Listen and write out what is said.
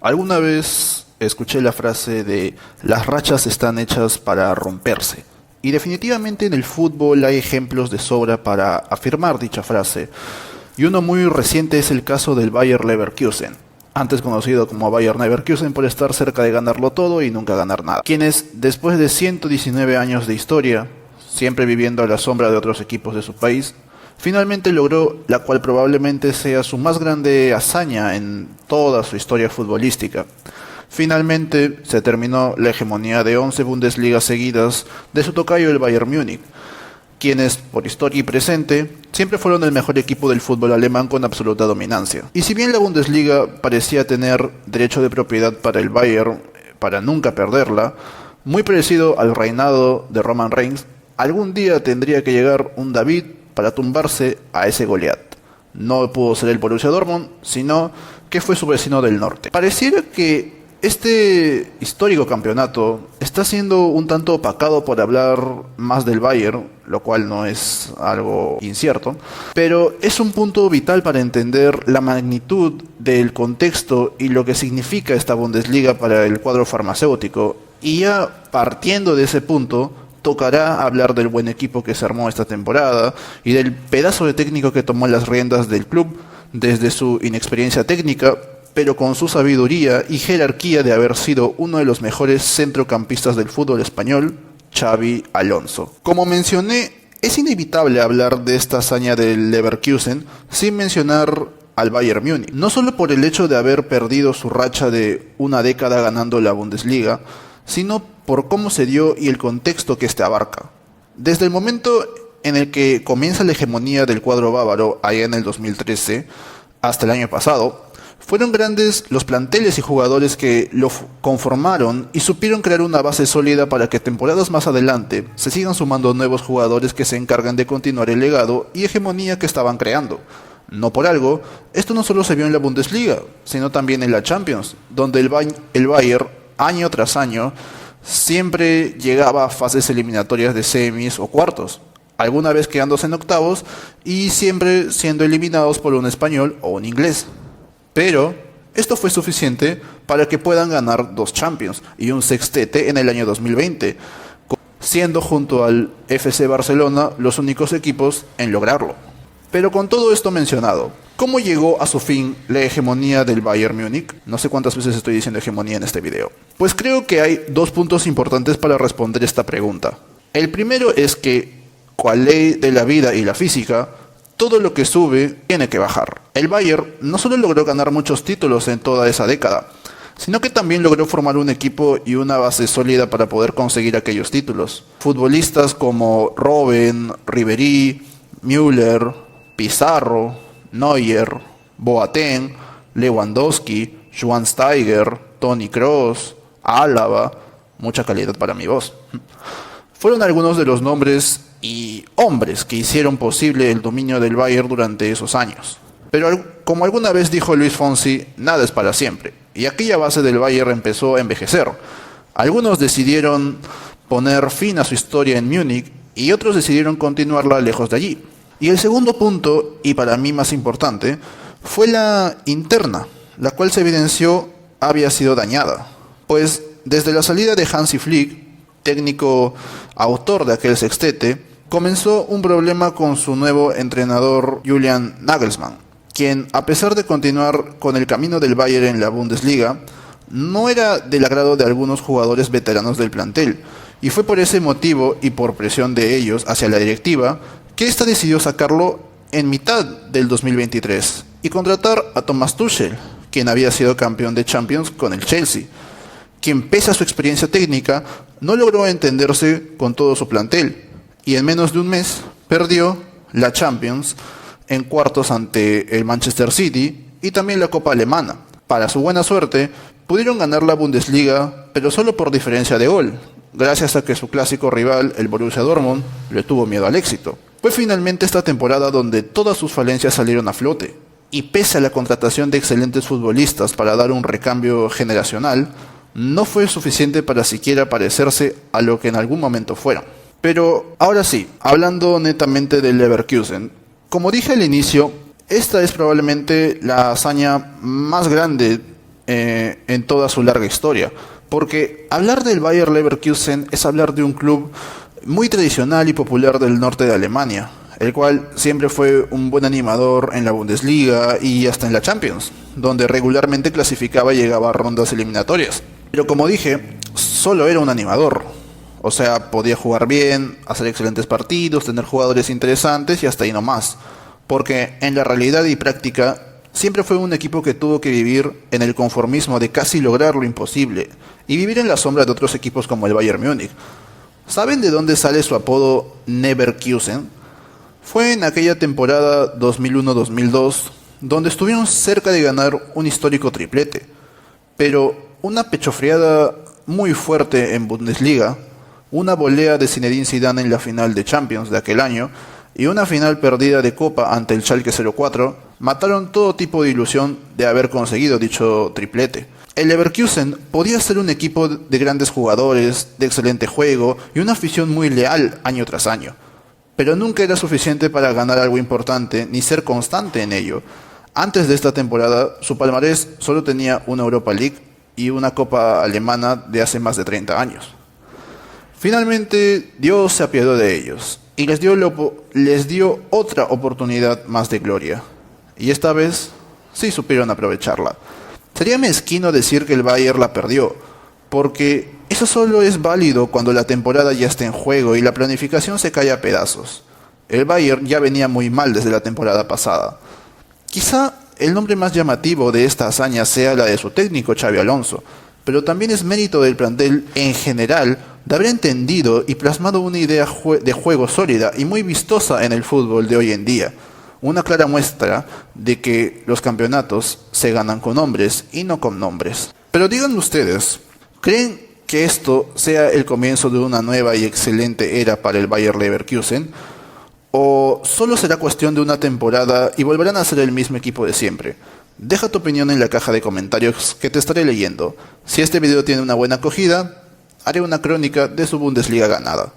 Alguna vez escuché la frase de las rachas están hechas para romperse. Y definitivamente en el fútbol hay ejemplos de sobra para afirmar dicha frase. Y uno muy reciente es el caso del Bayer Leverkusen, antes conocido como Bayer Leverkusen por estar cerca de ganarlo todo y nunca ganar nada. Quienes, después de 119 años de historia, siempre viviendo a la sombra de otros equipos de su país, finalmente logró la cual probablemente sea su más grande hazaña en toda su historia futbolística. Finalmente se terminó la hegemonía de 11 Bundesligas seguidas de su tocayo el Bayern Múnich, quienes, por historia y presente, siempre fueron el mejor equipo del fútbol alemán con absoluta dominancia. Y si bien la Bundesliga parecía tener derecho de propiedad para el Bayern, para nunca perderla, muy parecido al reinado de Roman Reigns, algún día tendría que llegar un David para tumbarse a ese Goliat. No pudo ser el Borussia Dortmund, sino que fue su vecino del norte. Pareciera que este histórico campeonato está siendo un tanto opacado por hablar más del Bayern, lo cual no es algo incierto, pero es un punto vital para entender la magnitud del contexto y lo que significa esta Bundesliga para el cuadro farmacéutico. Y ya partiendo de ese punto, tocará hablar del buen equipo que se armó esta temporada y del pedazo de técnico que tomó las riendas del club desde su inexperiencia técnica, pero con su sabiduría y jerarquía de haber sido uno de los mejores centrocampistas del fútbol español, Xabi Alonso. Como mencioné, es inevitable hablar de esta hazaña del Leverkusen sin mencionar al Bayern Múnich, no solo por el hecho de haber perdido su racha de una década ganando la Bundesliga, sino por cómo se dio y el contexto que este abarca. Desde el momento en el que comienza la hegemonía del cuadro bávaro, allá en el 2013, hasta el año pasado, fueron grandes los planteles y jugadores que lo conformaron y supieron crear una base sólida para que temporadas más adelante se sigan sumando nuevos jugadores que se encargan de continuar el legado y hegemonía que estaban creando. No por algo, esto no solo se vio en la Bundesliga, sino también en la Champions, donde el Bayern, año tras año, siempre llegaba a fases eliminatorias de semis o cuartos, alguna vez quedándose en octavos y siempre siendo eliminados por un español o un inglés. Pero esto fue suficiente para que puedan ganar 2 Champions y un sextete en el año 2020, siendo junto al FC Barcelona los únicos equipos en lograrlo. Pero con todo esto mencionado, ¿cómo llegó a su fin la hegemonía del Bayern Múnich? No sé cuántas veces estoy diciendo hegemonía en este video. Pues creo que hay 2 puntos importantes para responder esta pregunta. El primero es que, cual ley de la vida y la física, todo lo que sube tiene que bajar. El Bayern no solo logró ganar muchos títulos en toda esa década, sino que también logró formar un equipo y una base sólida para poder conseguir aquellos títulos. Futbolistas como Robben, Ribéry, Müller, Pizarro, Neuer, Boateng, Lewandowski, Schweinsteiger, Toni Kroos, Álava, mucha calidad para mi voz, fueron algunos de los nombres y hombres que hicieron posible el dominio del Bayern durante esos años. Pero como alguna vez dijo Luis Fonsi, nada es para siempre, y aquella base del Bayern empezó a envejecer. Algunos decidieron poner fin a su historia en Múnich y otros decidieron continuarla lejos de allí. Y el segundo punto, y para mí más importante, fue la interna, la cual se evidenció había sido dañada. Pues desde la salida de Hansi Flick, técnico autor de aquel sextete, comenzó un problema con su nuevo entrenador Julian Nagelsmann, quien, a pesar de continuar con el camino del Bayern en la Bundesliga, no era del agrado de algunos jugadores veteranos del plantel, y fue por ese motivo y por presión de ellos hacia la directiva que ésta decidió sacarlo en mitad del 2023 y contratar a Thomas Tuchel, quien había sido campeón de Champions con el Chelsea, quien pese a su experiencia técnica no logró entenderse con todo su plantel y en menos de un mes perdió la Champions en cuartos ante el Manchester City y también la Copa Alemana. Para su buena suerte, pudieron ganar la Bundesliga, pero solo por diferencia de gol, gracias a que su clásico rival, el Borussia Dortmund, le tuvo miedo al éxito. Fue finalmente esta temporada donde todas sus falencias salieron a flote, y pese a la contratación de excelentes futbolistas para dar un recambio generacional, no fue suficiente para siquiera parecerse a lo que en algún momento fueron. Pero ahora sí, hablando netamente del Leverkusen, como dije al inicio, esta es probablemente la hazaña más grande en toda su larga historia. Porque hablar del Bayer Leverkusen es hablar de un club muy tradicional y popular del norte de Alemania, el cual siempre fue un buen animador en la Bundesliga y hasta en la Champions, donde regularmente clasificaba y llegaba a rondas eliminatorias. Pero como dije, solo era un animador. O sea, podía jugar bien, hacer excelentes partidos, tener jugadores interesantes y hasta ahí no más. Porque en la realidad y práctica, siempre fue un equipo que tuvo que vivir en el conformismo de casi lograr lo imposible y vivir en la sombra de otros equipos como el Bayern Múnich. ¿Saben de dónde sale su apodo Neverkusen? Fue en aquella temporada 2001-2002 donde estuvieron cerca de ganar un histórico triplete, pero una pechofriada muy fuerte en Bundesliga, una volea de Zinedine Zidane en la final de Champions de aquel año y una final perdida de Copa ante el Schalke 04 mataron todo tipo de ilusión de haber conseguido dicho triplete. El Leverkusen podía ser un equipo de grandes jugadores, de excelente juego y una afición muy leal año tras año, pero nunca era suficiente para ganar algo importante ni ser constante en ello. Antes de esta temporada, su palmarés solo tenía una Europa League y una Copa alemana de hace más de 30 años. Finalmente, Dios se apiadó de ellos y les dio otra oportunidad más de gloria. Y esta vez sí supieron aprovecharla. Sería mezquino decir que el Bayern la perdió, porque eso solo es válido cuando la temporada ya está en juego y la planificación se cae a pedazos. El Bayern ya venía muy mal desde la temporada pasada. Quizá el nombre más llamativo de esta hazaña sea la de su técnico Xabi Alonso, pero también es mérito del plantel en general de haber entendido y plasmado una idea de juego sólida y muy vistosa en el fútbol de hoy en día. Una clara muestra de que los campeonatos se ganan con hombres y no con nombres. Pero digan ustedes, ¿creen que esto sea el comienzo de una nueva y excelente era para el Bayer Leverkusen? ¿O solo será cuestión de una temporada y volverán a ser el mismo equipo de siempre? Deja tu opinión en la caja de comentarios que te estaré leyendo. Si este video tiene una buena acogida, haré una crónica de su Bundesliga ganada.